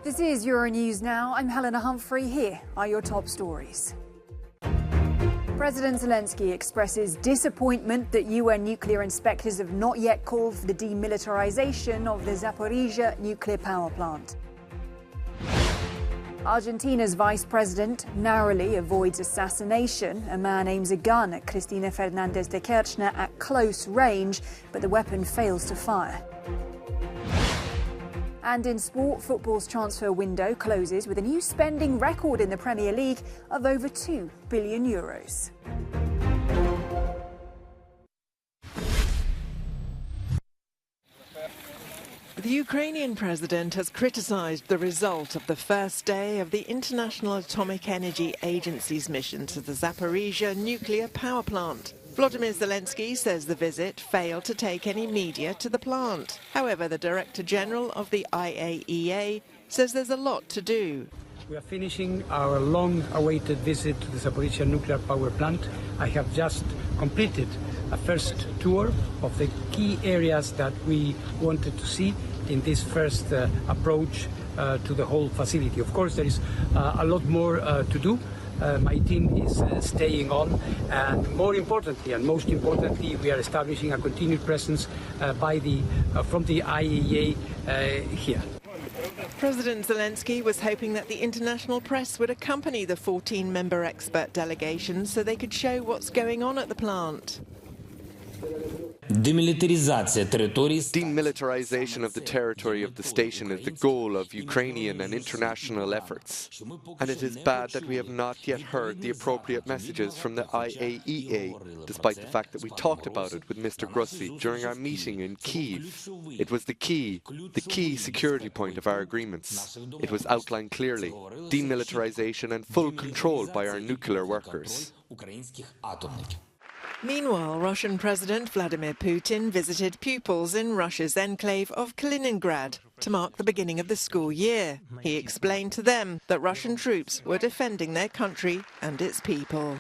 This is Euronews Now. I'm Helena Humphrey. Here are your top stories. President Zelensky expresses disappointment that UN nuclear inspectors have not yet called for the demilitarization of the Zaporizhzhia nuclear power plant. Argentina's vice president narrowly avoids assassination. A man aims a gun at Cristina Fernández de Kirchner at close range, but the weapon fails to fire. And in sport, football's transfer window closes with a new spending record in the Premier League of over €2 billion. The Ukrainian president has criticised the result of the first day of the International Atomic Energy Agency's mission to the Zaporizhzhia nuclear power plant. Volodymyr Zelensky says the visit failed to take any media to the plant. However, the Director General of the IAEA says there's a lot to do. We are finishing our long-awaited visit to the Zaporizhzhia nuclear power plant. I have just completed a first tour of the key areas that we wanted to see in this first approach to the whole facility. Of course, there is a lot more to do. My team is staying on, and more importantly, and most importantly, we are establishing a continued presence from the IAEA here. President Zelensky was hoping that the international press would accompany the 14-member expert delegation so they could show what's going on at the plant. Demilitarization of the territory of the station is the goal of Ukrainian and international efforts. And it is bad that we have not yet heard the appropriate messages from the IAEA, despite the fact that we talked about it with Mr. Grossi during our meeting in Kyiv. It was the key security point of our agreements. It was outlined clearly: demilitarization and full control by our nuclear workers. Meanwhile, Russian President Vladimir Putin visited pupils in Russia's enclave of Kaliningrad to mark the beginning of the school year. He explained to them that Russian troops were defending their country and its people.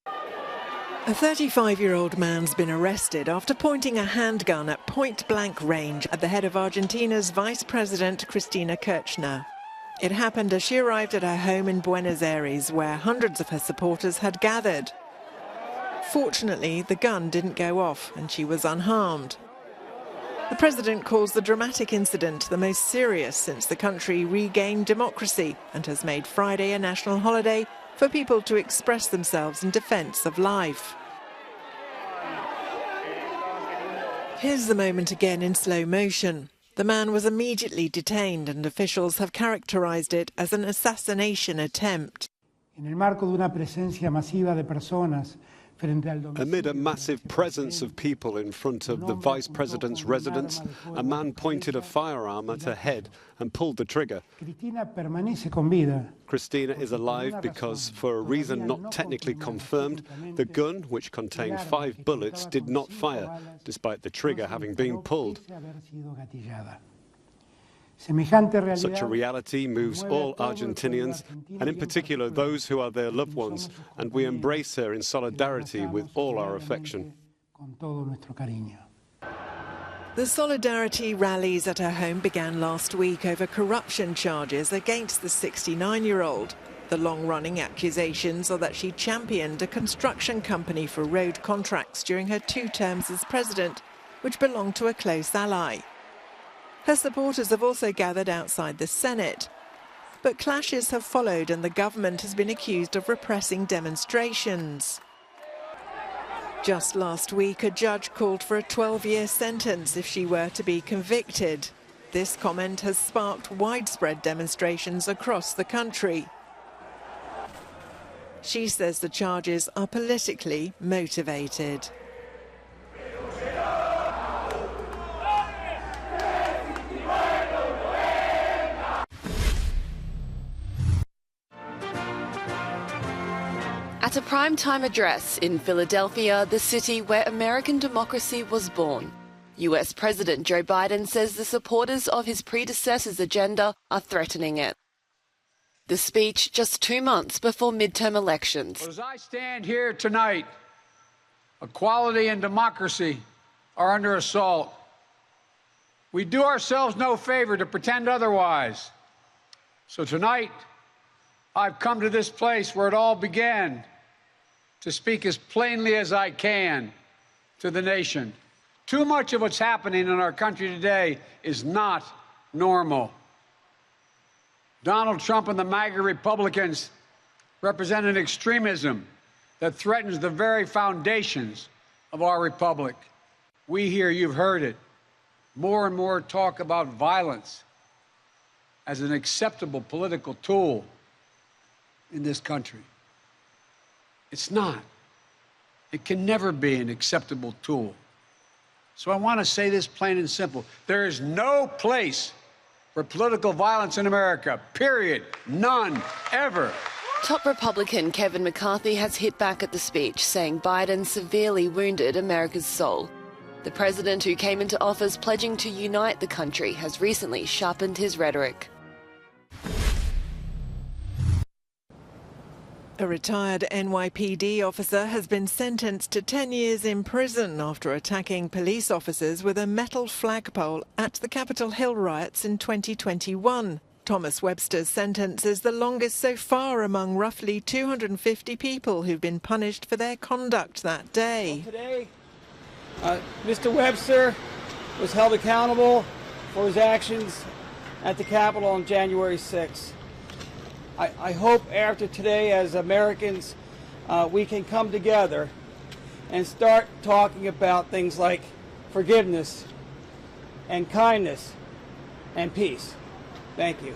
A 35-year-old man's been arrested after pointing a handgun at point-blank range at the head of Argentina's Vice President Cristina Kirchner. It happened as she arrived at her home in Buenos Aires, where hundreds of her supporters had gathered. Fortunately, the gun didn't go off and she was unharmed. The president calls the dramatic incident the most serious since the country regained democracy and has made Friday a national holiday for people to express themselves in defense of life. Here's the moment again in slow motion. The man was immediately detained and officials have characterized it as an assassination attempt. Amid a massive presence of people in front of the Vice President's residence, a man pointed a firearm at her head and pulled the trigger. Cristina is alive because, for a reason not technically confirmed, the gun, which contained 5 bullets, did not fire, despite the trigger having been pulled. Such a reality moves all Argentinians, and in particular those who are their loved ones, and we embrace her in solidarity with all our affection. The solidarity rallies at her home began last week over corruption charges against the 69-year-old. The long-running accusations are that she championed a construction company for road contracts during her 2 terms as president, which belonged to a close ally. Her supporters have also gathered outside the Senate. But clashes have followed and the government has been accused of repressing demonstrations. Just last week, a judge called for a 12-year sentence if she were to be convicted. This comment has sparked widespread demonstrations across the country. She says the charges are politically motivated. At a primetime address in Philadelphia, the city where American democracy was born, US President Joe Biden says the supporters of his predecessor's agenda are threatening it. The speech just 2 months before midterm elections. As I stand here tonight, equality and democracy are under assault. We do ourselves no favor to pretend otherwise. So tonight, I've come to this place where it all began to speak as plainly as I can to the nation. Too much of what's happening in our country today is not normal. Donald Trump and the MAGA Republicans represent an extremism that threatens the very foundations of our republic. We here, you've heard it, more and more talk about violence as an acceptable political tool in this country. It's not. It can never be an acceptable tool. So I want to say this plain and simple. There is no place for political violence in America, period. None, ever. Top Republican Kevin McCarthy has hit back at the speech, saying Biden severely wounded America's soul. The president, who came into office pledging to unite the country, has recently sharpened his rhetoric. A retired NYPD officer has been sentenced to 10 years in prison after attacking police officers with a metal flagpole at the Capitol Hill riots in 2021. Thomas Webster's sentence is the longest so far among roughly 250 people who've been punished for their conduct that day. Today, Mr. Webster was held accountable for his actions at the Capitol on January 6th. I hope after today, as Americans, we can come together and start talking about things like forgiveness and kindness and peace. Thank you.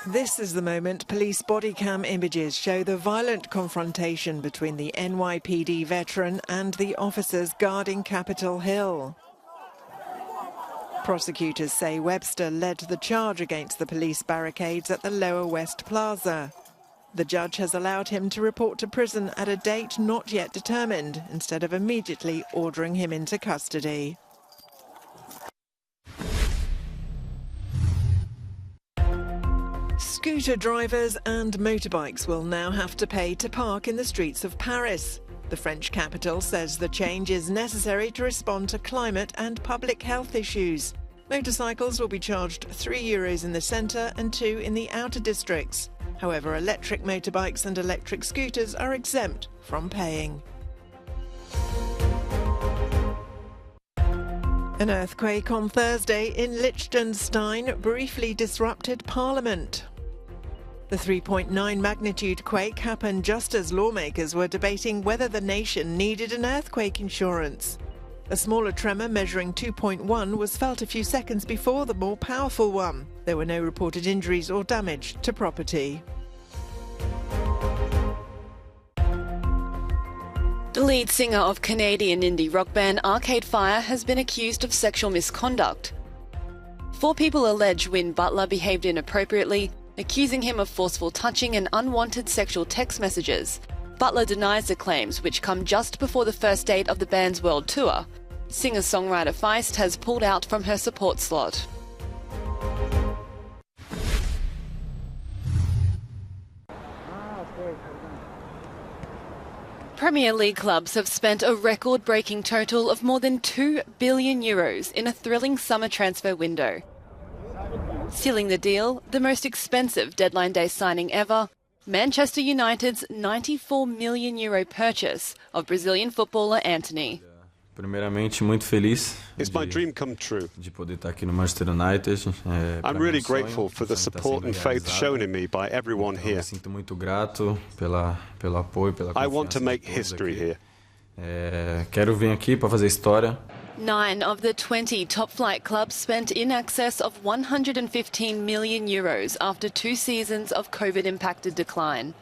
This is the moment police body cam images show the violent confrontation between the NYPD veteran and the officers guarding Capitol Hill. Prosecutors say Webster led the charge against the police barricades at the Lower West Plaza. The judge has allowed him to report to prison at a date not yet determined, instead of immediately ordering him into custody. Scooter drivers and motorbikes will now have to pay to park in the streets of Paris. The French capital says the change is necessary to respond to climate and public health issues. Motorcycles will be charged €3 in the centre and €2 in the outer districts. However, electric motorbikes and electric scooters are exempt from paying. An earthquake on Thursday in Liechtenstein briefly disrupted Parliament. The 3.9 magnitude quake happened just as lawmakers were debating whether the nation needed an earthquake insurance. A smaller tremor measuring 2.1 was felt a few seconds before the more powerful one. There were no reported injuries or damage to property. The lead singer of Canadian indie rock band Arcade Fire has been accused of sexual misconduct. 4 people allege Win Butler behaved inappropriately, accusing him of forceful touching and unwanted sexual text messages. Butler denies the claims, which come just before the first date of the band's world tour. Singer-songwriter Feist has pulled out from her support slot. Premier League clubs have spent a record-breaking total of more than €2 billion in a thrilling summer transfer window. Sealing the deal, the most expensive deadline day signing ever, Manchester United's €94 million purchase of Brazilian footballer Antony. It's my dream come true. I'm really grateful for the support and faith shown in me by everyone here. I want to make history here. 9 of the 20 top-flight clubs spent in excess of €115 million after 2 seasons of COVID-impacted decline.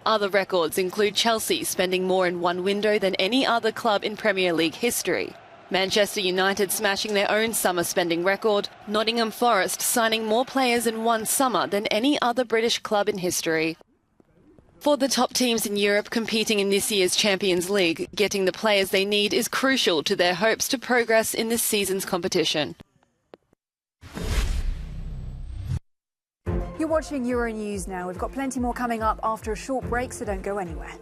Other records include Chelsea spending more in one window than any other club in Premier League history, Manchester United smashing their own summer spending record, Nottingham Forest signing more players in one summer than any other British club in history. For the top teams in Europe competing in this year's Champions League, getting the players they need is crucial to their hopes to progress in this season's competition. You're watching Euronews now. We've got plenty more coming up after a short break, so don't go anywhere.